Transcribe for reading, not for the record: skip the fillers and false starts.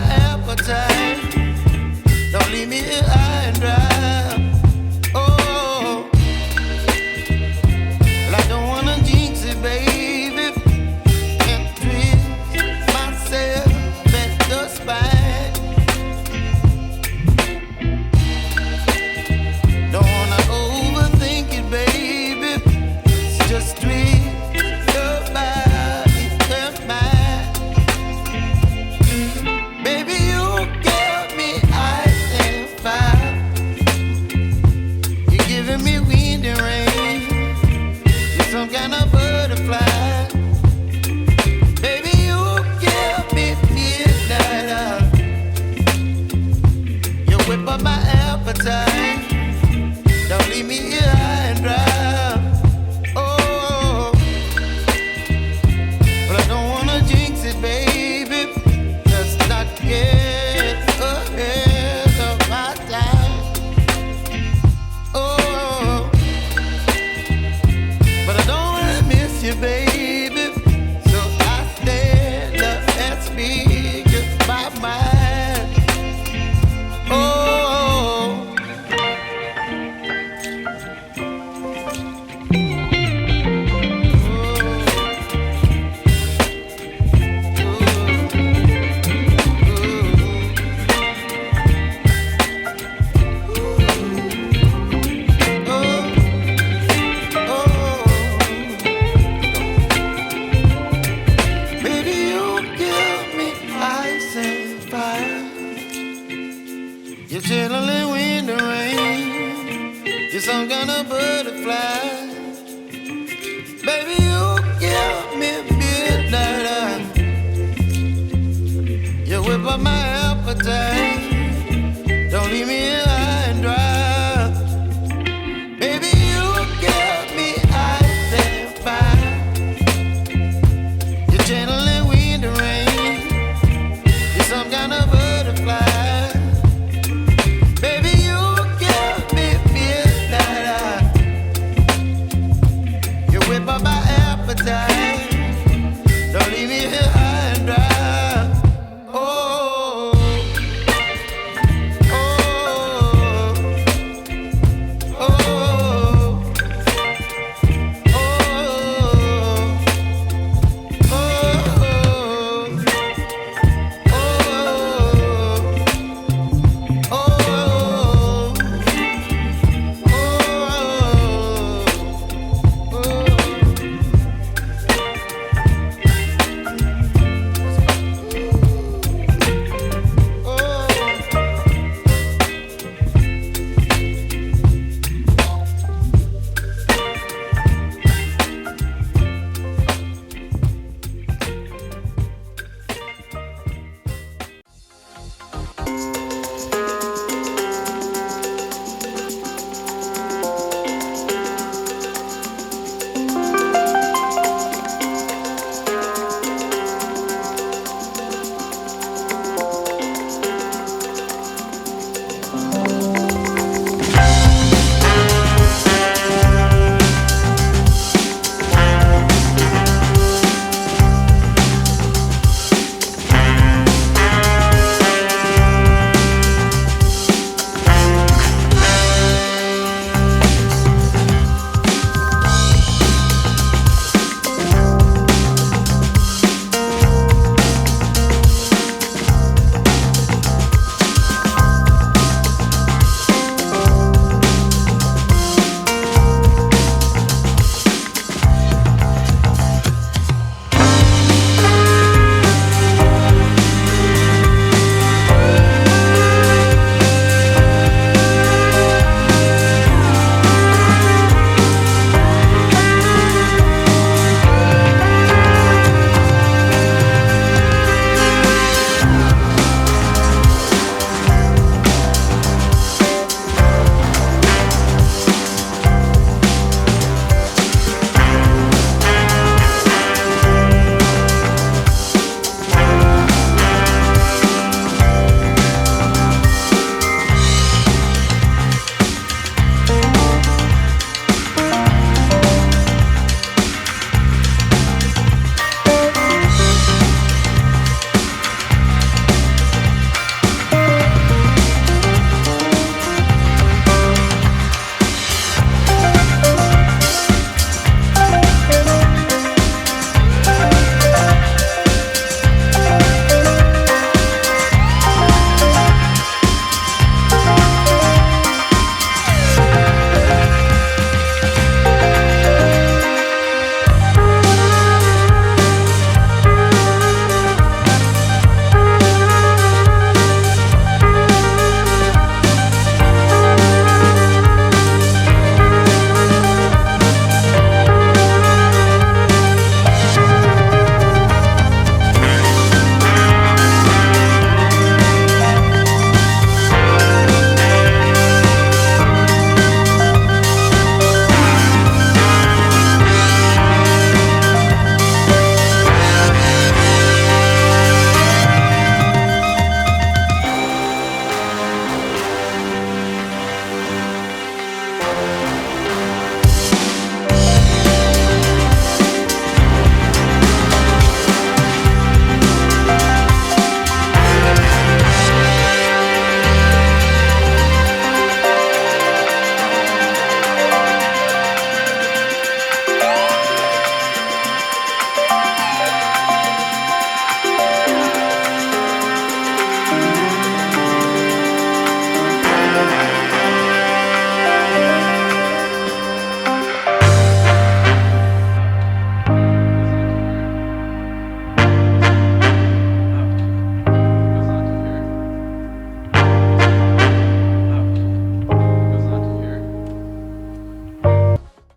appetite. Don't leave me here high and dry. Oh, well, I don't wanna jinx it, baby, and twist myself at the spine. Don't wanna overthink it, baby. It's just twist your body and mine. Baby, you got me ice and fire. You're giving me wind and rain. You're some kind of butterfly. Baby, you give me midnight. You whip up my appetite. Don't leave me here high and dry. Oh, but I don't wanna jinx it, baby. Let's not get ahead of my time. Oh, but I don't wanna miss you, baby. So I stand up and speak my mind. Oh. Baby, you give me ice and fire. You're chilling wind and rain. You're some kind of butterfly. Baby, you give me midnight. You whip up my appetite. Don't leave me here